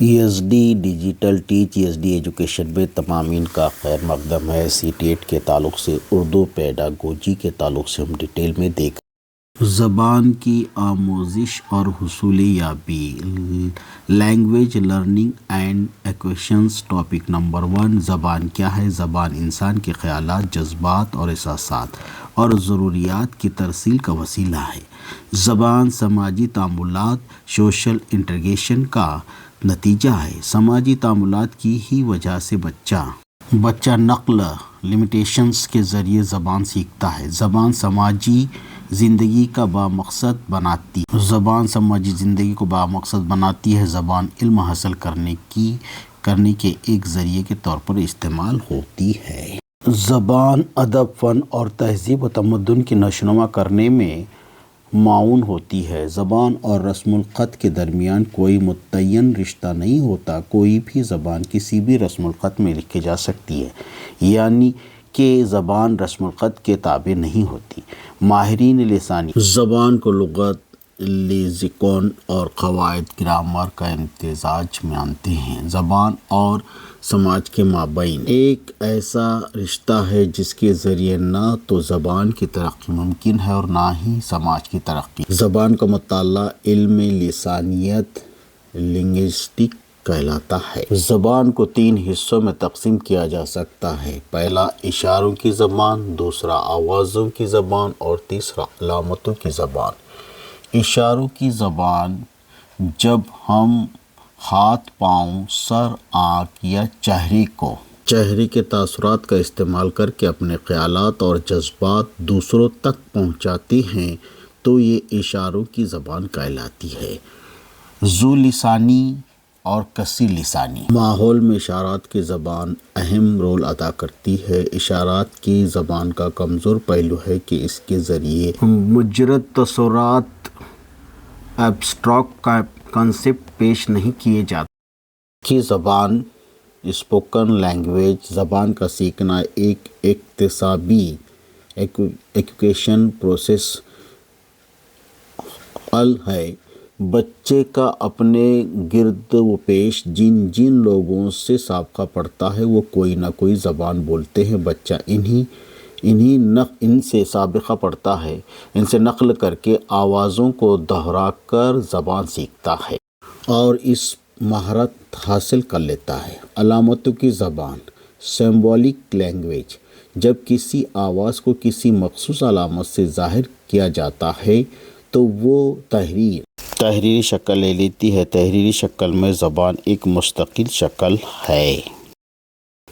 PhD digital PhD education میں تمامین کا خیر مقدم ہے۔ CTET کے تعلق سے اردو پیڈاگوجی کے تعلق سے ہم ڈیٹیل میں دیکھ زبان کی آموزش اور حصول یابی، language learning and equations. Topic number 1، زبان کیا ہے؟ زبان انسان کے خیالات، جذبات اور احساسات اور ضروریات کی ترسیل کا وسیلہ ہے۔ زبان سماجی تعاملات، سوشل انٹریگیشن کا نتیجہ ہے۔ سماجی تعاملات کی ہی وجہ سے بچہ نقل لمیٹیشنز کے ذریعے زبان سیکھتا ہے۔ زبان سماجی زندگی کا بامقصد بناتی ہے۔ زبان علم حاصل کرنے کے ایک ذریعے کے طور پر استعمال ہوتی ہے۔ زبان ادب، فن اور تہذیب و تمدن کی نشوونما کرنے میں معاون ہوتی ہے۔ زبان اور رسم الخط کے درمیان کوئی متعین رشتہ نہیں ہوتا۔ کوئی بھی زبان کسی بھی رسم الخط میں لکھی جا سکتی ہے، یعنی کہ زبان رسم الخط کے تابع نہیں ہوتی۔ ماہرین لسانی زبان کو لغت، لیکسیکون اور قواعد گرامر کا امتزاج مانتے ہیں۔ زبان اور سماج کے مابین ایک ایسا رشتہ ہے جس کے ذریعے نہ تو زبان کی ترقی ممکن ہے اور نہ ہی سماج کی ترقی۔ زبان کا مطالعہ علم لسانیات لنگوسٹک کہلاتا ہے۔ زبان کو 3 حصوں میں تقسیم کیا جا سکتا ہے۔ پہلا اشاروں کی زبان، دوسرا آوازوں کی زبان اور تیسرا علامتوں کی زبان۔ اشاروں کی زبان جب ہم ہاتھ، پاؤں، سر، آنکھ یا چہرے کے تاثرات کا استعمال کر کے اپنے خیالات اور جذبات دوسروں تک پہنچاتے ہیں تو یہ اشاروں کی زبان کہلاتی ہے۔ ذو لسانی اور کثیر لسانی ماحول میں اشارات کی زبان اہم رول ادا کرتی ہے۔ اشارات کی زبان کا کمزور پہلو ہے کہ اس کے ذریعے مجرد تصورات، ایبسٹریکٹ کانسیپٹ پیش نہیں کیے جاتے۔ کی زبان اسپوکن لینگویج زبان کا سیکھنا ایک اکتسابی ایجوکیشن پروسیس ہے۔ بچے کا اپنے گرد و پیش جن لوگوں سے سابقہ پڑتا ہے وہ کوئی نہ کوئی زبان بولتے ہیں۔ بچہ ان سے سابقہ پڑتا ہے، ان سے نقل کر کے آوازوں کو دہرا کر زبان سیکھتا ہے اور اس مہارت حاصل کر لیتا ہے۔ علامتوں کی زبان سمبولک لینگویج جب کسی آواز کو کسی مخصوص علامت سے ظاہر کیا جاتا ہے تو وہ تحریری شکل لے لیتی ہے۔ تحریری شکل میں زبان ایک مستقل شکل ہے۔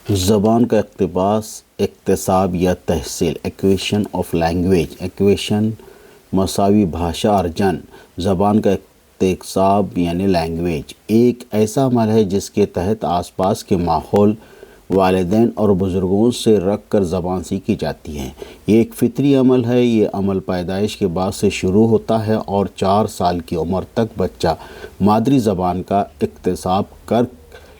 زبان کا اقتباس، اکتساب یا تحصیل، ایکویشن آف لینگویج، ایکویشن مساوی بھاشا ارجن۔ زبان کا اکتساب یعنی لینگویج ایک ایسا عمل ہے جس کے تحت آس پاس کے ماحول، والدین اور بزرگوں سے رکھ کر زبان سیکھی جاتی ہے۔ یہ ایک فطری عمل ہے۔ یہ عمل پیدائش کے بعد سے شروع ہوتا ہے اور 4 سال کی عمر تک بچہ مادری زبان کا اکتساب کر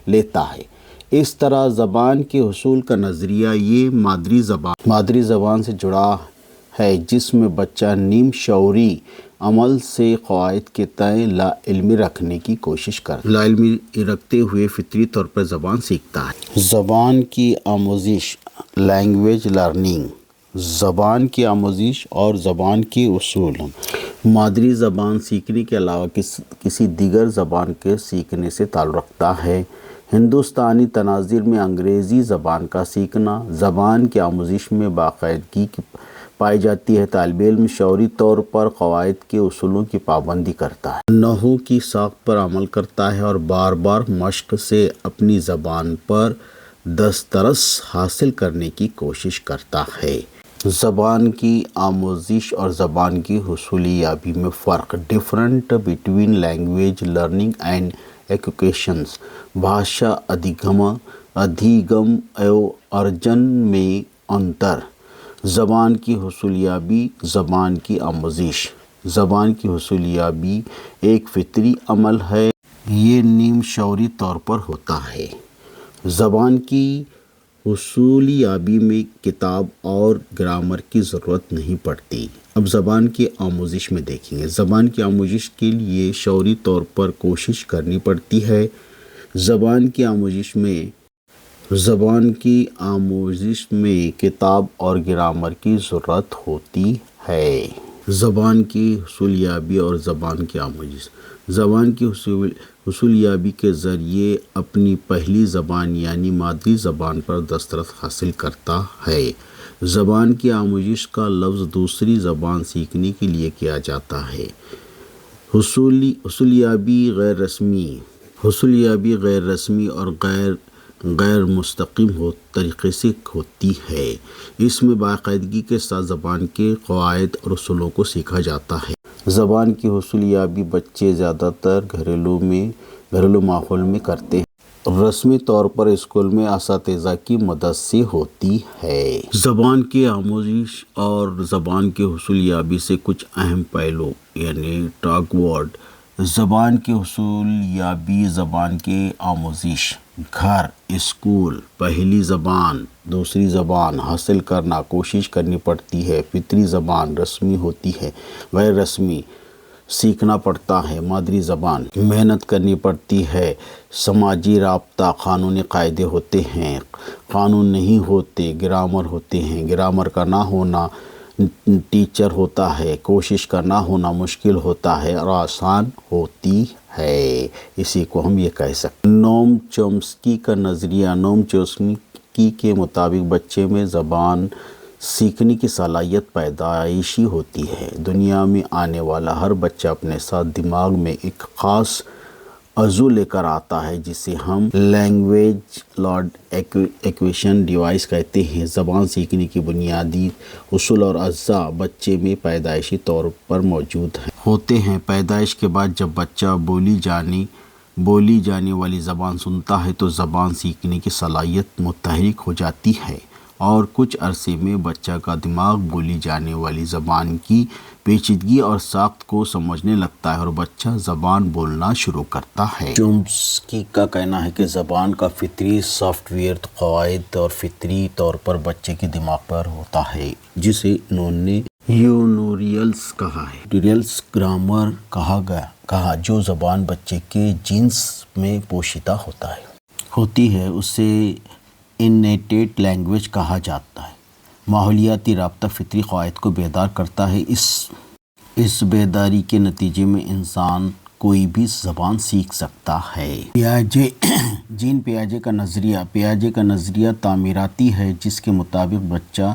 لیتا ہے۔ اس طرح زبان کے حصول کا نظریہ یہ مادری زبان سے جڑا ہے جس میں بچہ نیم شعوری عمل سے قواعد کے تئیں لا علمی رکھتے ہوئے فطری طور پر زبان سیکھتا ہے۔ زبان کی آموزش، لینگویج لرننگ۔ زبان کی آموزش اور زبان کے اصول مادری زبان سیکھنے کے علاوہ کسی دیگر زبان کے سیکھنے سے تعلق رکھتا ہے۔ ہندوستانی تناظر میں انگریزی زبان کا سیکھنا زبان کی آموزش میں باقاعدگی پائی جاتی ہے۔ طالب علم شعوری طور پر قواعد کے اصولوں کی پابندی کرتا ہے، نحو کی ساخت پر عمل کرتا ہے اور بار بار مشق سے اپنی زبان پر دسترس حاصل کرنے کی کوشش کرتا ہے۔ زبان کی آموزش اور زبان کی حصول یابی میں فرق۔ Different between language learning and education. بھاشا ادھیگم اور ارجن میں انتر۔ زبان کی حصول یابی، زبان کی آموزش۔ زبان کی حصول یابی ایک فطری عمل ہے۔ یہ نیم شعوری طور پر ہوتا ہے۔ زبان کی حصول یابی میں کتاب اور گرامر کی ضرورت نہیں پڑتی۔ اب زبان کی آموزش میں دیکھیں گے۔ زبان کی آموزش کے لیے شعوری طور پر کوشش کرنی پڑتی ہے۔ زبان کی آموزش میں کتاب اور گرامر کی ضرورت ہوتی ہے۔ زبان کی حصولیابی اور زبان کی آموزش۔ زبان کی حصولیابی کے ذریعے اپنی پہلی زبان یعنی مادری زبان پر دسترس حاصل کرتا ہے۔ زبان کی آموزش کا لفظ دوسری زبان سیکھنے کے لیے کیا جاتا ہے۔ حصولیابی غیر رسمی اور غیر مستقیم طریقے سے ہوتی ہے۔ اس میں باقاعدگی کے ساتھ زبان کے قواعد اور اصولوں کو سیکھا جاتا ہے۔ زبان کی حصولیابی بچے زیادہ تر گھریلو ماحول میں کرتے ہیں۔ رسمی طور پر اسکول میں اساتذہ کی مدد سے ہوتی ہے۔ زبان کی آموزش اور زبان کی حصولیابی سے کچھ اہم پہلو یعنی ٹاک ورڈ۔ زبان کی حصولیابی، زبان کی آموزش، گھر، اسکول، پہلی زبان، دوسری زبان حاصل کرنا کوشش کرنی پڑتی ہے۔ فطری زبان رسمی ہوتی ہے، غیر رسمی سیکھنا پڑتا ہے۔ مادری زبان محنت کرنی پڑتی ہے۔ سماجی رابطہ، قانونی قاعدے ہوتے ہیں، قانون نہیں ہوتے، گرامر ہوتے ہیں، گرامر کا نہ ہونا ٹیچر ہوتا ہے، کوشش کا نہ ہونا مشکل ہوتا ہے اور آسان ہوتی ہے۔ اسی کو ہم یہ کہہ سکتے ہیں۔ نوم چومسکی کا نظریہ۔ نوم چومسکی کے مطابق بچے میں زبان سیکھنے کی صلاحیت پیدائشی ہوتی ہے۔ دنیا میں آنے والا ہر بچہ اپنے ساتھ دماغ میں ایک خاص عضو لے کر آتا ہے جسے ہم لینگویج لارڈ ایکویشن ڈیوائس کہتے ہیں۔ زبان سیکھنے کی بنیادی اصول اور اجزاء بچے میں پیدائشی طور پر موجود ہوتے ہیں۔ پیدائش کے بعد جب بچہ بولی جانے والی زبان سنتا ہے تو زبان سیکھنے کی صلاحیت متحرک ہو جاتی ہے اور کچھ عرصے میں بچہ کا دماغ بولی جانے والی زبان کی پیچیدگی اور ساخت کو سمجھنے لگتا ہے اور بچہ زبان بولنا شروع کرتا ہے۔ چومسکی کا کہنا ہے کہ زبان کا فطری سافٹ ویئر قواعد اور فطری طور پر بچے کے دماغ پر ہوتا ہے، جسے انہوں نے یونوریلز کہا ہے۔ یونوریلز گرامر کہا جو زبان بچے کے جینز میں پوشیدہ ہوتی ہے، اسے انیٹیٹ لینگویج کہا جاتا ہے۔ ماحولیاتی رابطہ فطری قواعد کو بیدار کرتا ہے۔ اس بیداری کے نتیجے میں انسان کوئی بھی زبان سیکھ سکتا ہے۔ جین پیاجے کا نظریہ تعمیراتی ہے، جس کے مطابق بچہ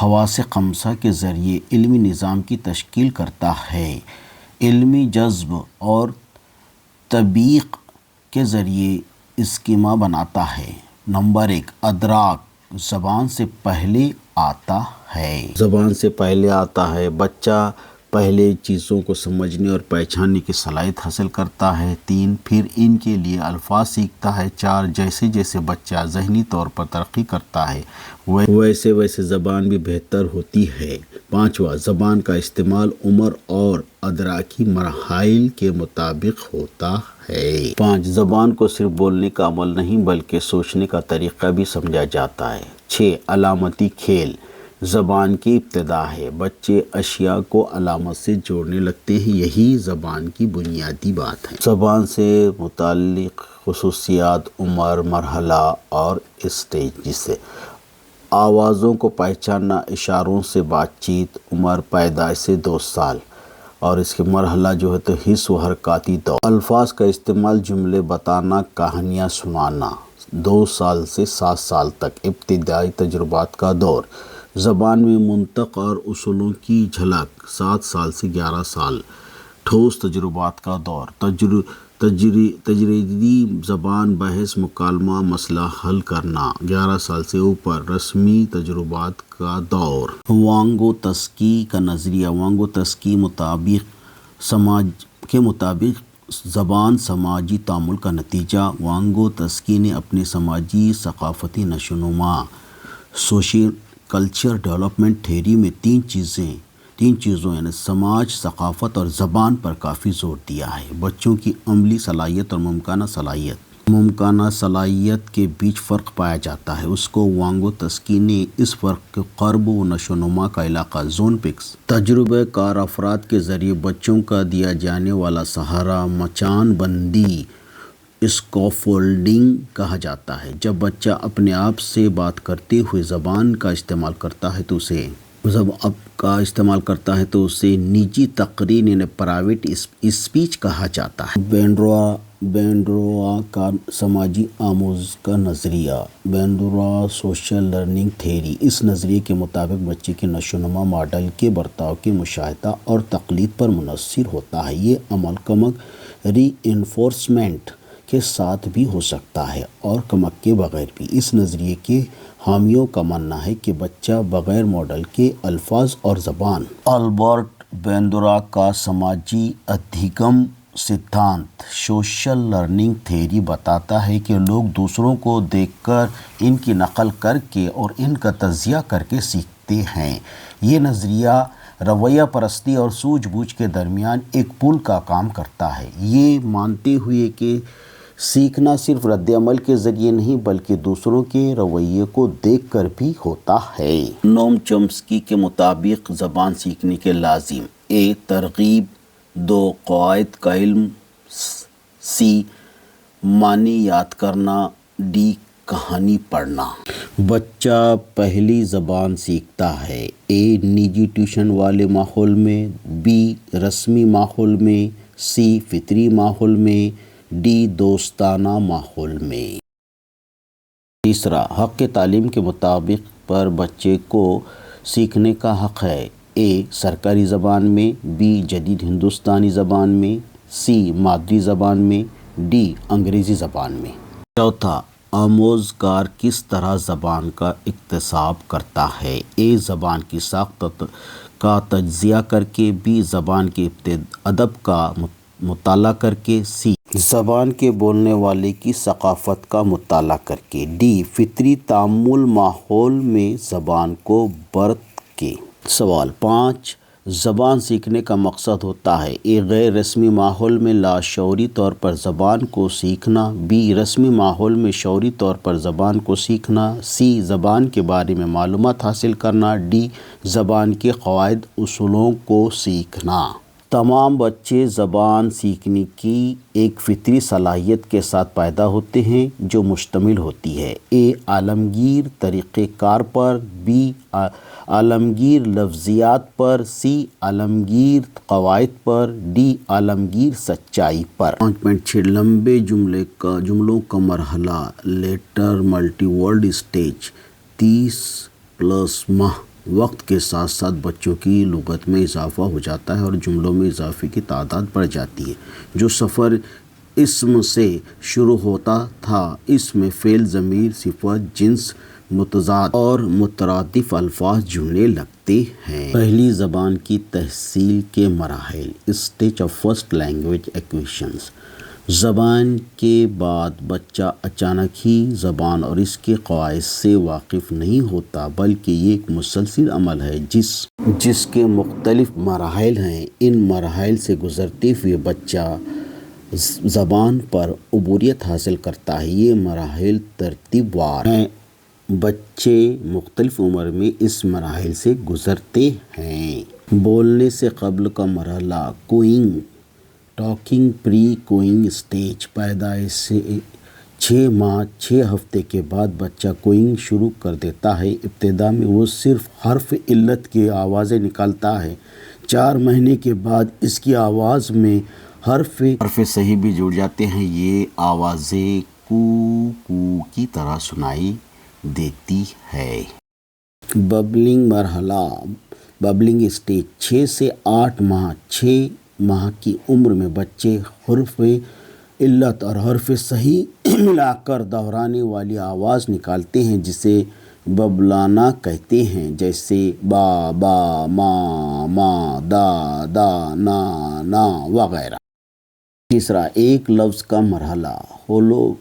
حواس خمسہ کے ذریعے علمی نظام کی تشکیل کرتا ہے۔ علمی جذب اور تطبیق کے ذریعے اسکیما بناتا ہے۔ نمبر 1، ادراک زبان سے پہلے آتا ہے۔ بچہ پہلے چیزوں کو سمجھنے اور پہچاننے کی صلاحیت حاصل کرتا ہے۔ 3، پھر ان کے لیے الفاظ سیکھتا ہے۔ 4، جیسے جیسے بچہ ذہنی طور پر ترقی کرتا ہے ویسے زبان بھی بہتر ہوتی ہے۔ 5واں، زبان کا استعمال عمر اور ادراکی مراحل کے مطابق ہوتا ہے۔ 5، زبان کو صرف بولنے کا عمل نہیں بلکہ سوچنے کا طریقہ بھی سمجھا جاتا ہے۔ 6، علامتی کھیل زبان کی ابتدا ہے۔ بچے اشیاء کو علامت سے جوڑنے لگتے ہیں، یہی زبان کی بنیادی بات ہے۔ زبان سے متعلق خصوصیات، عمر، مرحلہ اور اسٹیج، جسے آوازوں کو پہچاننا، اشاروں سے بات چیت، عمر پیدائش سے 2 سال اور اس کے مرحلہ جو ہے تو حس و حرکاتی دور، الفاظ کا استعمال، جملے بتانا، کہانیاں سنانا، 2 سال سے 7 سال تک ابتدائی تجربات کا دور، زبان میں منطق اور اصولوں کی جھلک، 7 سال سے 11 سال، ٹھوس تجربات کا دور، تجریدی زبان، بحث، مکالمہ، مسئلہ حل کرنا، 11 سال سے اوپر، رسمی تجربات کا دور۔ وانگوتسکی کا نظریہ۔ وانگوتسکی کے مطابق زبان سماجی تعامل کا نتیجہ۔ وانگوتسکی نے اپنے سماجی ثقافتی نشوونما سوشل کلچر ڈیولپمنٹ تھیوری میں تین چیزوں یعنی سماج، ثقافت اور زبان پر کافی زور دیا ہے۔ بچوں کی عملی صلاحیت اور ممکنہ صلاحیت کے بیچ فرق پایا جاتا ہے۔ اس کو وانگوتسکی نے اس فرق کو قرب و نشوونما کا علاقہ زون پکس تجربہ کار افراد کے ذریعے بچوں کا دیا جانے والا سہارا، مچان بندی، اسکافولڈنگ کہا جاتا ہے۔ جب بچہ اپنے آپ سے بات کرتے ہوئے زبان کا استعمال کرتا ہے تو اسے نجی تقریر یعنی پرائیویٹ اسپیچ کہا جاتا ہے۔ بینڈروا کا سماجی آموز کا نظریہ، بینڈروا سوشل لرننگ تھیوری، اس نظریے کے مطابق بچے کے نشوونما ماڈل کے برتاؤ کے مشاہدہ اور تقلید پر منحصر ہوتا ہے۔ یہ عمل کمک ری انفورسمنٹ کے ساتھ بھی ہو سکتا ہے اور کمک کے بغیر بھی۔ اس نظریے کے حامیوں کا ماننا ہے کہ بچہ بغیر ماڈل کے الفاظ اور زبان۔ البرٹ بینڈروا کا سماجی ادھیگم سدھانت، سوشل لرننگ تھیوری بتاتا ہے کہ لوگ دوسروں کو دیکھ کر، ان کی نقل کر کے اور ان کا تجزیہ کر کے سیکھتے ہیں۔ یہ نظریہ رویہ پرستی اور سوجھ بوجھ کے درمیان ایک پل کا کام کرتا ہے، یہ مانتے ہوئے کہ سیکھنا صرف رد عمل کے ذریعے نہیں بلکہ دوسروں کے رویے کو دیکھ کر بھی ہوتا ہے۔ نوم چومسکی کے مطابق زبان سیکھنے کے لازم ترغیب 2 قواعد کا علم، معنی یاد کرنا، کہانی پڑھنا۔ بچہ پہلی زبان سیکھتا ہے نجی ٹیوشن والے ماحول میں، رسمی ماحول میں، فطری ماحول میں، دوستانہ ماحول میں۔ تیسرا، حق تعلیم کے مطابق پر بچے کو سیکھنے کا حق ہے سرکاری زبان میں، جدید ہندوستانی زبان میں، مادری زبان میں، انگریزی زبان میں۔ چوتھا، آموزگار کس طرح زبان کا اکتساب کرتا ہے زبان کی ساخت کا تجزیہ کر کے، زبان کے ادب کا مطالعہ کر کے، زبان کے بولنے والے کی ثقافت کا مطالعہ کر کے، فطری تعامل ماحول میں زبان کو برت کے۔ سوال 5، زبان سیکھنے کا مقصد ہوتا ہے غیر رسمی ماحول میں لاشعوری طور پر زبان کو سیکھنا، رسمی ماحول میں شعوری طور پر زبان کو سیکھنا، زبان کے بارے میں معلومات حاصل کرنا، زبان کے قواعد اصولوں کو سیکھنا۔ تمام بچے زبان سیکھنے کی ایک فطری صلاحیت کے ساتھ پیدا ہوتے ہیں جو مشتمل ہوتی ہے عالمگیر طریقہ کار پر، عالمگیر لفظیات پر، عالمگیر قواعد پر، عالمگیر سچائی پر۔ 5.6 لمبے جملوں کا مرحلہ لیٹر ملٹی ورڈ اسٹیج 30+ ماہ وقت کے ساتھ ساتھ بچوں کی لغت میں اضافہ ہو جاتا ہے اور جملوں میں اضافے کی تعداد بڑھ جاتی ہے۔ جو سفر اسم سے شروع ہوتا تھا اس میں فعل، ضمیر، صفت، جنس، متضاد اور مترادف الفاظ جڑنے لگتے ہیں۔ پہلی زبان کی تحصیل کے مراحل stage of first language acquisition. زبان کے بعد بچہ اچانک ہی زبان اور اس کے قواعد سے واقف نہیں ہوتا بلکہ یہ ایک مسلسل عمل ہے جس کے مختلف مراحل ہیں۔ ان مراحل سے گزرتے ہوئے بچہ زبان پر عبوریت حاصل کرتا ہے۔ یہ مراحل ترتیب وار ہیں۔ بچے مختلف عمر میں اس مراحل سے گزرتے ہیں۔ بولنے سے قبل کا مرحلہ کوئنگ، ٹاکنگ پری کوئنگ اسٹیج۔ پیدائش سے 6 ماہ 6 ہفتے کے بعد بچہ کوئنگ شروع کر دیتا ہے۔ ابتدا میں وہ صرف حرف علت کی آوازیں نکالتا ہے۔ 4 مہینے کے بعد اس کی آواز میں حرف صحیح بھی جڑ جاتے ہیں۔ یہ آوازیں کو کی طرح سنائی دیتی ہے۔ ببلنگ مرحلہ ببلنگ اسٹیج 6 سے 8 ماہ 6 ماہ کی عمر میں بچے حرف علت اور حرف صحیح ملا کر دہرانے والی آواز نکالتے ہیں جسے ببلانا کہتے ہیں، جیسے با، ما، دا، نا وغیرہ۔ تیسرا، ایک لفظ کا مرحلہ ہولو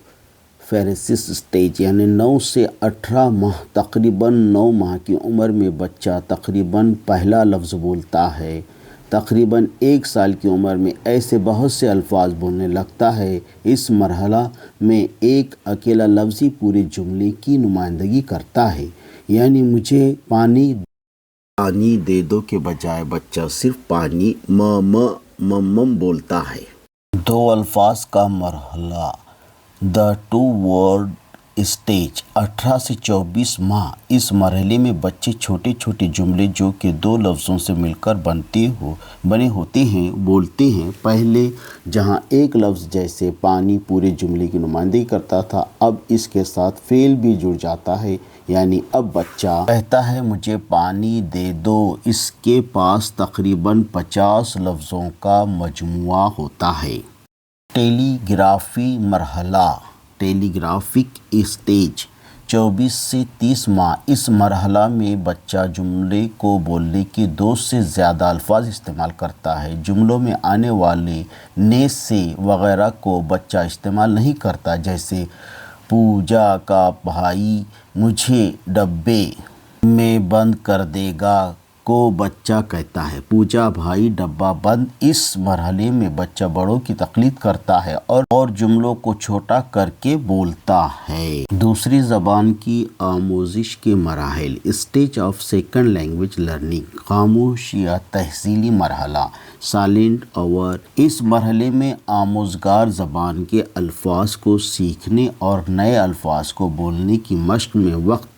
فیریسس اسٹیج یعنی 9 سے 18 ماہ۔ تقریباً 9 ماہ کی عمر میں بچہ تقریباً پہلا لفظ بولتا ہے۔ تقریباً 1 سال کی عمر میں ایسے بہت سے الفاظ بولنے لگتا ہے۔ اس مرحلہ میں ایک اکیلا لفظ ہی پورے جملے کی نمائندگی کرتا ہے، یعنی مجھے پانی دے دو کے بجائے بچہ صرف پانی م بولتا ہے۔ 2 الفاظ کا مرحلہ دا 2 ورڈ اسٹیج 18 سے 24 ماہ اس مرحلے میں بچے چھوٹے چھوٹے جملے جو کہ 2 لفظوں سے مل کر بنے ہوتے ہیں بولتے ہیں۔ پہلے جہاں ایک لفظ جیسے پانی پورے جملے کی نمائندگی کرتا تھا، اب اس کے ساتھ فعل بھی جڑ جاتا ہے، یعنی اب بچہ کہتا ہے مجھے پانی دے دو۔ اس کے پاس تقریباً 50 لفظوں کا مجموعہ ہوتا ہے۔ ٹیلی گرافی مرحلہ ٹیلی گرافک اسٹیج 24 سے 30 ماہ اس مرحلہ میں بچہ جملے کو بولنے کے 2 سے زیادہ الفاظ استعمال کرتا ہے۔ جملوں میں آنے والے نے سے وغیرہ کو بچہ استعمال نہیں کرتا، جیسے پوجا کا بھائی مجھے ڈبے میں بند کر دے گا کو بچہ کہتا ہے پوجا بھائی ڈبہ بند۔ اس مرحلے میں بچہ بڑوں کی تقلید کرتا ہے اور جملوں کو چھوٹا کر کے بولتا ہے۔ دوسری زبان کی آموزش کے مراحل stage of second language learning خاموش یا تحصیلی مرحلہ سائلنٹ آور اس مرحلے میں آموزگار زبان کے الفاظ کو سیکھنے اور نئے الفاظ کو بولنے کی مشق میں وقت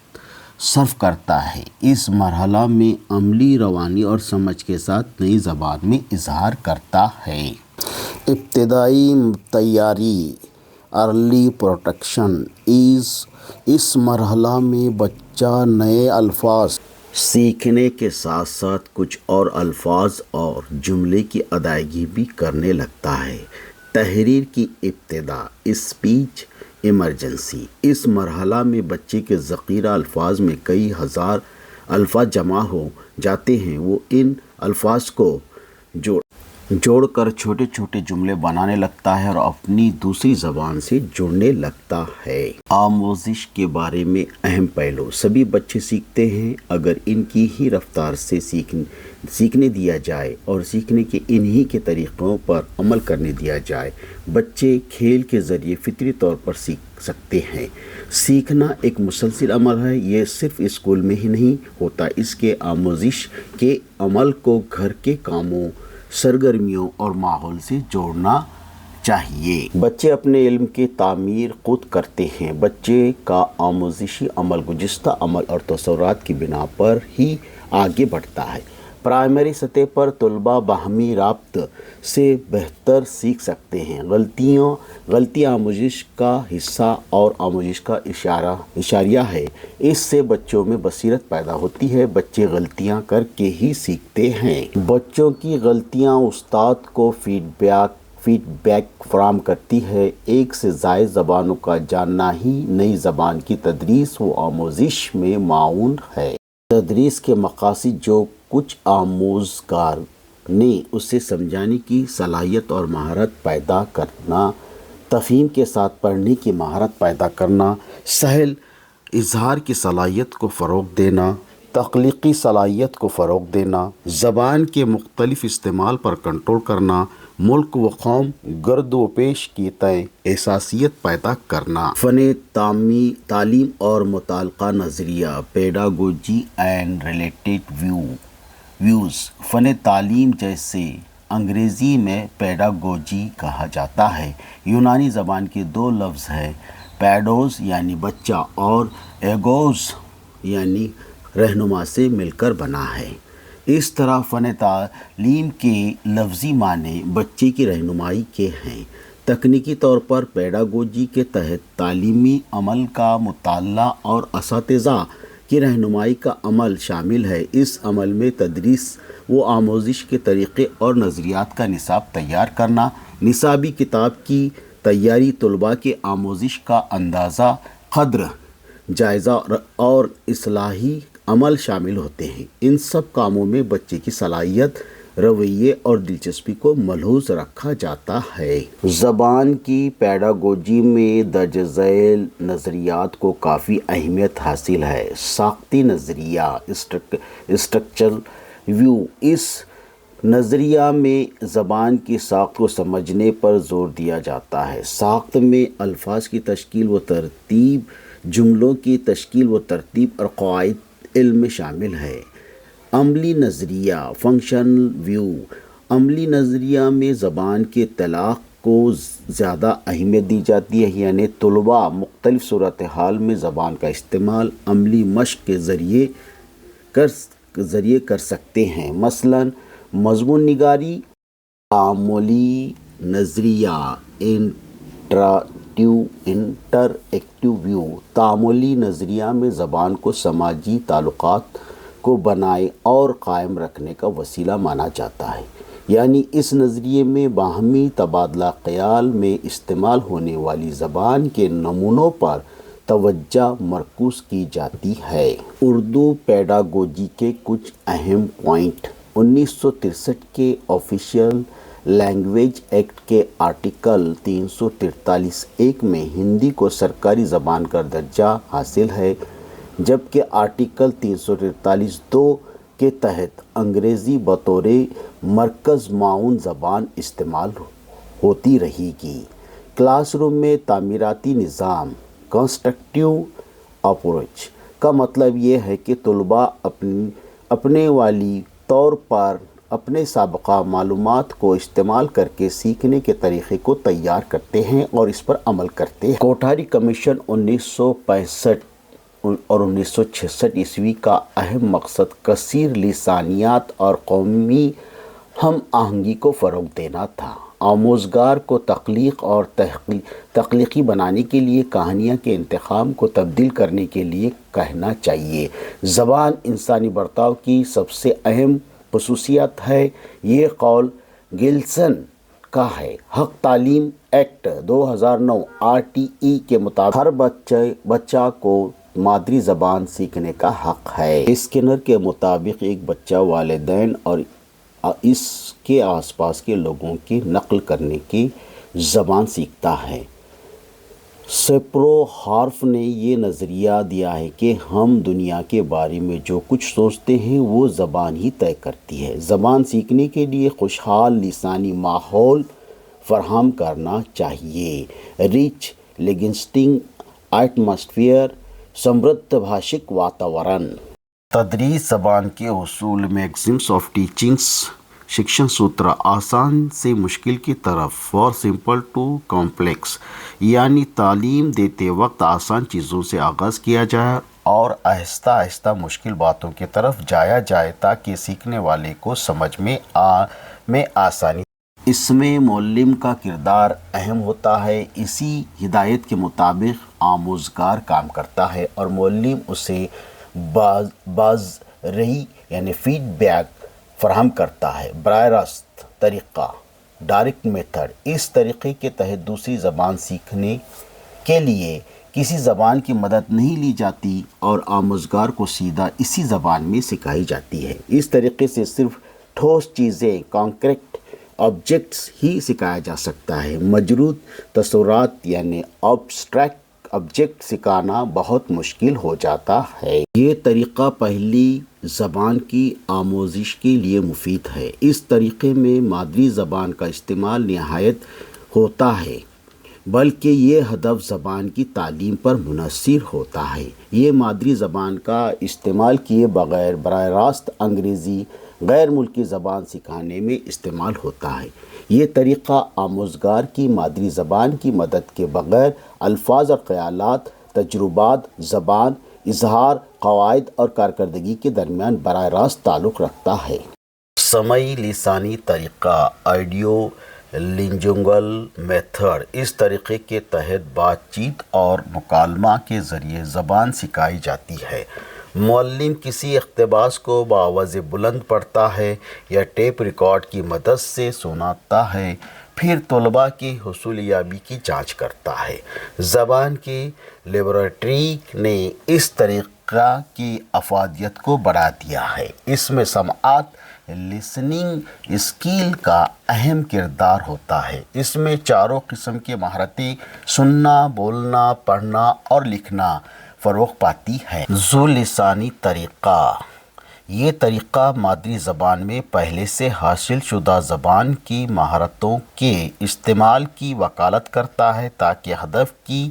صرف کرتا ہے۔ اس مرحلہ میں عملی روانی اور سمجھ کے ساتھ نئی زبان میں اظہار کرتا ہے۔ ابتدائی تیاری ارلی پروٹیکشن اس مرحلہ میں بچہ نئے الفاظ سیکھنے کے ساتھ ساتھ کچھ اور الفاظ اور جملے کی ادائیگی بھی کرنے لگتا ہے۔ تحریر کی ابتدا اسپیچ ایمرجنسی اس مرحلہ میں بچے کے ذخیرہ الفاظ میں کئی ہزار الفاظ جمع ہو جاتے ہیں۔ وہ ان الفاظ کو جوڑ کر چھوٹے چھوٹے جملے بنانے لگتا ہے اور اپنی دوسری زبان سے جڑنے لگتا ہے۔ آموزش کے بارے میں اہم پہلو سبھی بچے سیکھتے ہیں اگر ان کی ہی رفتار سے سیکھنے دیا جائے اور سیکھنے کے انہی کے طریقوں پر عمل کرنے دیا جائے۔ بچے کھیل کے ذریعے فطری طور پر سیکھ سکتے ہیں۔ سیکھنا ایک مسلسل عمل ہے، یہ صرف اسکول میں ہی نہیں ہوتا۔ اس کے آموزش کے عمل کو گھر کے کاموں سرگرمیوں اور ماحول سے جوڑنا چاہیے۔ بچے اپنے علم کی تعمیر خود کرتے ہیں۔ بچے کا آموزشی عمل گزشتہ عمل اور تصورات کی بنا پر ہی آگے بڑھتا ہے۔ پرائمری سطح پر طلباء باہمی رابط سے بہتر سیکھ سکتے ہیں۔ غلطیاں آموزش کا حصہ اور آموزش کا اشاریہ ہے۔ اس سے بچوں میں بصیرت پیدا ہوتی ہے۔ بچے غلطیاں کر کے ہی سیکھتے ہیں۔ بچوں کی غلطیاں استاد کو فیڈ بیک فراہم کرتی ہے۔ ایک سے زائد زبانوں کا جاننا ہی نئی زبان کی تدریس و آموزش میں معاون ہے۔ تدریس کے مقاصد جو کچھ آموزگار نے اسے سمجھانے کی صلاحیت اور مہارت پیدا کرنا، تفہیم کے ساتھ پڑھنے کی مہارت پیدا کرنا، سہل اظہار کی صلاحیت کو فروغ دینا، تخلیقی صلاحیت کو فروغ دینا، زبان کے مختلف استعمال پر کنٹرول کرنا، ملک و قوم گرد و پیش کی تئیں حساسیت پیدا کرنا۔ فن تعلیم اور متعلقہ نظریہ پیڈاگوجی اینڈ ریلیٹڈ ویوز فن تعلیم جیسے انگریزی میں پیڈاگوجی کہا جاتا ہے، یونانی زبان کے 2 لفظ ہیں، پیڈوس یعنی بچہ اور ایگوز یعنی رہنما سے مل کر بنا ہے۔ اس طرح فن تعلیم کے لفظی معنی بچے کی رہنمائی کے ہیں۔ تکنیکی طور پر پیڈاگوجی کے تحت تعلیمی عمل کا مطالعہ اور اساتذہ کی رہنمائی کا عمل شامل ہے۔ اس عمل میں تدریس و آموزش کے طریقے اور نظریات کا نصاب تیار کرنا، نصابی کتاب کی تیاری، طلباء کے آموزش کا اندازہ، قدر، جائزہ اور اصلاحی عمل شامل ہوتے ہیں۔ ان سب کاموں میں بچے کی صلاحیت، رویے اور دلچسپی کو ملحوظ رکھا جاتا ہے۔ زبان کی پیڈاگوجی میں درج ذیل نظریات کو کافی اہمیت حاصل ہے۔ ساختی نظریہ اسٹرکچرل ویو اس نظریہ میں زبان کی ساخت کو سمجھنے پر زور دیا جاتا ہے۔ ساخت میں الفاظ کی تشکیل و ترتیب، جملوں کی تشکیل و ترتیب اور قواعد علم میں شامل ہے۔ عملی نظریہ فنکشنل ویو عملی نظریہ میں زبان کے اطلاق کو زیادہ اہمیت دی جاتی ہے، یعنی طلباء مختلف صورتحال میں زبان کا استعمال عملی مشق کے ذریعے کر سکتے ہیں۔ مثلاً مضمون نگاری، تعاملی نظریہ، انٹر-ایکٹیو ویو۔ تعاملی نظریہ میں زبان کو سماجی تعلقات کو بنائے اور قائم رکھنے کا وسیلہ مانا جاتا ہے، یعنی اس نظریے میں باہمی تبادلہ خیال میں استعمال ہونے والی زبان کے نمونوں پر توجہ مرکوز کی جاتی ہے۔ اردو پیڈاگوجی کے کچھ اہم پوائنٹ۔ 1963 کے آفیشیل لینگویج ایکٹ کے آرٹیکل 343(1) میں ہندی کو سرکاری زبان کا درجہ حاصل ہے، جبکہ آرٹیکل 343(2) کے تحت انگریزی بطور مرکز معاون زبان استعمال ہوتی رہے گی۔ کلاس روم میں تعمیراتی نظام، کنسٹرکٹیو اپروچ کا مطلب یہ ہے کہ طلباء اپنے والی طور پر اپنے سابقہ معلومات کو استعمال کر کے سیکھنے کے طریقے کو تیار کرتے ہیں اور اس پر عمل کرتے ہیں۔ کوٹھاری کمیشن 1965 اور 1966 کا اہم مقصد کثیر لسانیات اور قومی ہم آہنگی کو فروغ دینا تھا۔ آموزگار کو تخلیق اور تخلیقی بنانے کے لیے کہانیاں کے انتخاب کو تبدیل کرنے کے لیے کہنا چاہیے۔ زبان انسانی برتاؤ کی سب سے اہم خصوصیت ہے، یہ قول گلسن کا ہے۔ حق تعلیم ایکٹ 2009 RTE کے مطابق ہر بچہ کو مادری زبان سیکھنے کا حق ہے۔ اسکینر کے مطابق ایک بچہ والدین اور اس کے آس پاس کے لوگوں کی نقل کرنے کی زبان سیکھتا ہے۔ سپرو ہارف نے یہ نظریہ دیا ہے کہ ہم دنیا کے بارے میں جو کچھ سوچتے ہیں وہ زبان ہی طے کرتی ہے۔ زبان سیکھنے کے لیے خوشحال لسانی ماحول فراہم کرنا چاہیے۔ ریچ لنگوسٹک ایٹماسفیئر، سمردھ بھاشک واتاورن۔ تدریس زبان کے اصول، میکانزمز آف ٹیچنگس، شکشن سوتر، آسان سے مشکل کی طرف، فار سمپل ٹو کمپلیکس، یعنی تعلیم دیتے وقت آسان چیزوں سے آغاز کیا جائے اور آہستہ آہستہ مشکل باتوں کی طرف جایا جائے تاکہ سیکھنے والے کو سمجھ میں آسانی۔ اس میں معلم کا کردار اہم ہوتا ہے۔ اسی ہدایت کے مطابق آموزگار کام کرتا ہے اور معلم اسے بازرسی یعنی فیڈ بیک فراہم کرتا ہے۔ براہ راست طریقہ، ڈائریکٹ میتھڈ، اس طریقے کے تحت دوسری زبان سیکھنے کے لیے کسی زبان کی مدد نہیں لی جاتی اور آموزگار کو سیدھا اسی زبان میں سکھائی جاتی ہے۔ اس طریقے سے صرف ٹھوس چیزیں، کانکریٹ آبجیکٹس ہی سکھایا جا سکتا ہے۔ مجرود تصورات یعنی ابسٹریکٹ آبجیکٹ سکھانا بہت مشکل ہو جاتا ہے۔ یہ طریقہ پہلی زبان کی آموزش کے لیے مفید ہے۔ اس طریقے میں مادری زبان کا استعمال نہایت ہوتا ہے، بلکہ یہ ہدف زبان کی تعلیم پر منحصر ہوتا ہے۔ یہ مادری زبان کا استعمال کیے بغیر براہ راست انگریزی غیر ملکی زبان سکھانے میں استعمال ہوتا ہے۔ یہ طریقہ آموزگار کی مادری زبان کی مدد کے بغیر الفاظ اور خیالات، تجربات، زبان، اظہار، قواعد اور کارکردگی کے درمیان براہ راست تعلق رکھتا ہے۔ سمعی لسانی طریقہ، آڈیو لنگوئسٹک میتھڈ، اس طریقے کے تحت بات چیت اور مکالمہ کے ذریعے زبان سکھائی جاتی ہے۔ معلم کسی اقتباس کو بآواز بلند پڑھتا ہے یا ٹیپ ریکارڈ کی مدد سے سناتا ہے، پھر طلباء کی حصولیابی کی جانچ کرتا ہے۔ زبان کی لیبارٹری نے اس طریقہ کی افادیت کو بڑھا دیا ہے۔ اس میں سماعت لسننگ اسکل کا اہم کردار ہوتا ہے۔ اس میں چاروں قسم کی مہارتیں سننا، بولنا، پڑھنا اور لکھنا فروغ پاتی ہے۔ ذو لسانی طریقہ، یہ طریقہ مادری زبان میں پہلے سے حاصل شدہ زبان کی مہارتوں کے استعمال کی وکالت کرتا ہے تاکہ ہدف کی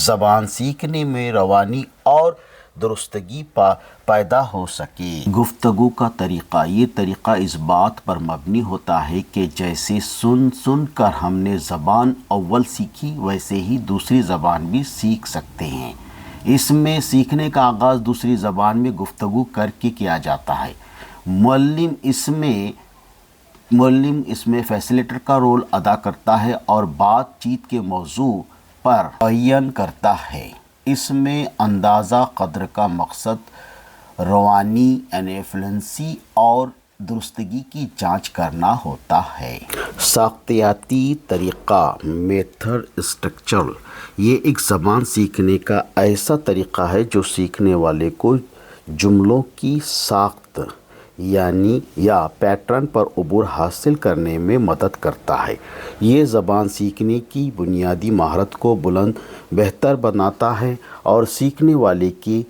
زبان سیکھنے میں روانی اور درستگی پیدا ہو سکے۔ گفتگو کا طریقہ، یہ طریقہ اس بات پر مبنی ہوتا ہے کہ جیسے سن کر ہم نے زبان اول سیکھی ویسے ہی دوسری زبان بھی سیکھ سکتے ہیں۔ اس میں سیکھنے کا آغاز دوسری زبان میں گفتگو کر کے کیا جاتا ہے۔ معلم اس میں فیسیلیٹر کا رول ادا کرتا ہے اور بات چیت کے موضوع پر تعین کرتا ہے۔ اس میں اندازہ قدر کا مقصد روانی یعنی فلوئنسی اور درستگی کی جانچ کرنا ہوتا ہے۔ ساختیاتی طریقہ میتھڈ اسٹرکچر، یہ ایک زبان سیکھنے کا ایسا طریقہ ہے جو سیکھنے والے کو جملوں کی ساخت یا پیٹرن پر عبور حاصل کرنے میں مدد کرتا ہے۔ یہ زبان سیکھنے کی بنیادی مہارت کو بہتر بناتا ہے اور سیکھنے والے کی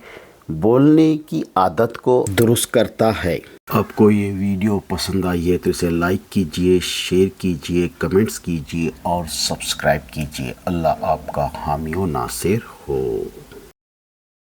بولنے کی عادت کو درست کرتا ہے۔ آپ کو یہ ویڈیو پسند آئی ہے تو اسے لائک کیجئے، شیئر کیجئے، کمنٹس کیجئے اور سبسکرائب کیجئے۔ اللہ آپ کا حامی و ناصر ہو۔